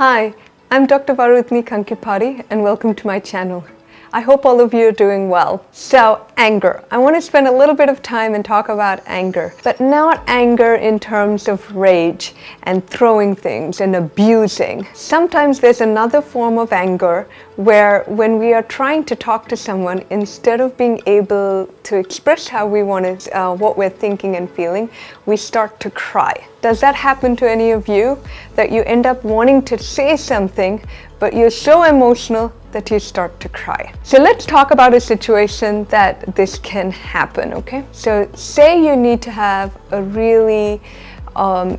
Hi, I'm Dr. Varudhini Kankipati and welcome to my channel. I hope all of you are doing well. So, anger. I want to spend a little bit of time and talk about anger, but not anger in terms of rage and throwing things and abusing. Sometimes there's another form of anger where when we are trying to talk to someone, instead of being able to express how we want to, what we're thinking and feeling, we start to cry. Does that happen to any of you? That you end up wanting to say something, but you're so emotional that you start to cry. So let's talk about a situation that this can happen, okay? So say you need to have a really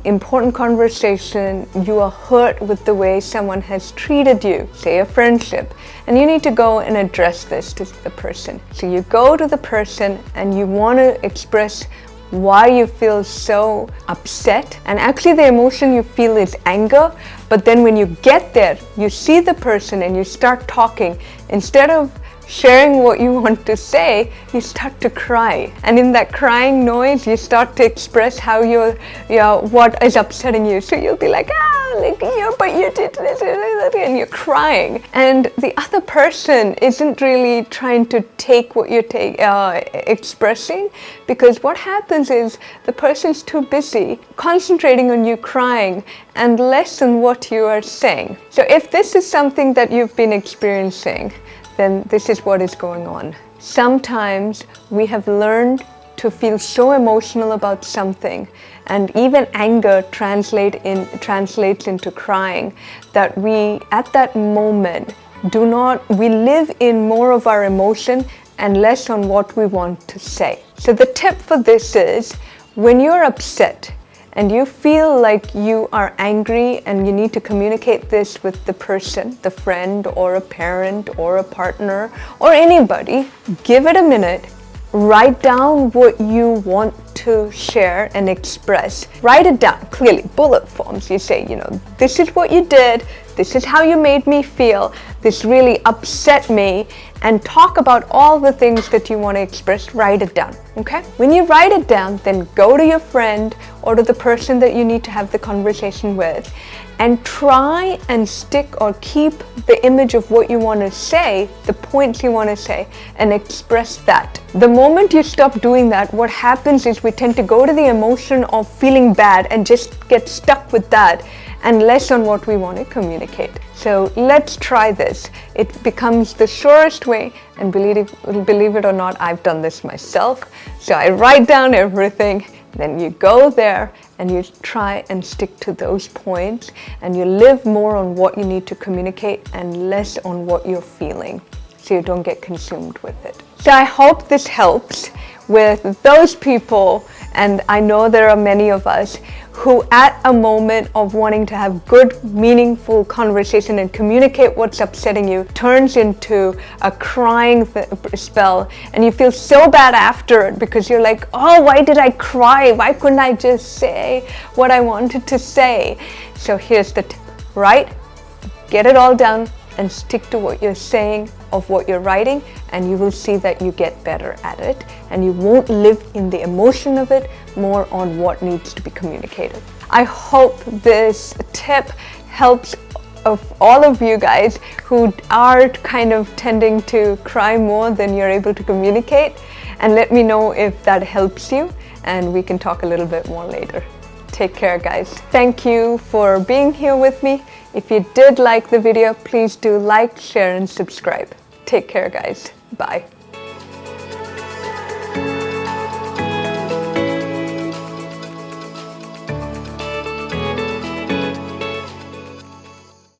important conversation, you are hurt with the way someone has treated you, say a friendship, and you need to go and address this to the person. So you go to the person and you want to express why you feel so upset, and actually the emotion you feel is anger, but then when you get there, you see the person and you start talking. Instead of sharing what you want to say, you start to cry, and in that crying noise you start to express how what is upsetting you. So you'll be like, but you did this, and you're crying, and the other person isn't really trying to take what you're expressing, because what happens is the person's too busy concentrating on you crying and less on what you are saying. So if this is something that you've been experiencing, then this is what is going on. Sometimes we have learned to feel so emotional about something, and even anger translates into crying, that we at that moment we live in more of our emotion and less on what we want to say. So the tip for this is, when you're upset and you feel like you are angry and you need to communicate this with the person, the friend or a parent or a partner or anybody, give it a minute. Write down what you want to share and express. Write it down clearly, bullet forms. You say, this is what you did, this is how you made me feel, this really upset me, and talk about all the things that you want to express. Write it down, okay? When you write it down, then go to your friend or to the person that you need to have the conversation with, and try and stick or keep the image of what you want to say, the points you want to say, and express that. The moment you stop doing that, what happens is we tend to go to the emotion of feeling bad and just get stuck with that and less on what we want to communicate. So let's try this. It becomes the surest way, and believe it or not, I've done this myself. So I write down everything, then you go there and you try and stick to those points, and you live more on what you need to communicate and less on what you're feeling, so you don't get consumed with it. So I hope this helps with those people, and I know there are many of us who at a moment of wanting to have good, meaningful conversation and communicate what's upsetting you turns into a crying spell, and you feel so bad after it because you're like, oh, why did I cry? Why couldn't I just say what I wanted to say? So here's the tip, right? Get it all down and stick to what you're saying of what you're writing, and you will see that you get better at it, and you won't live in the emotion of it, more on what needs to be communicated. I hope this tip helps of all of you guys who are kind of tending to cry more than you're able to communicate, and let me know if that helps you, and we can talk a little bit more later. Take care, guys. Thank you for being here with me. If you did like the video, please do like, share, and subscribe. Take care, guys. Bye.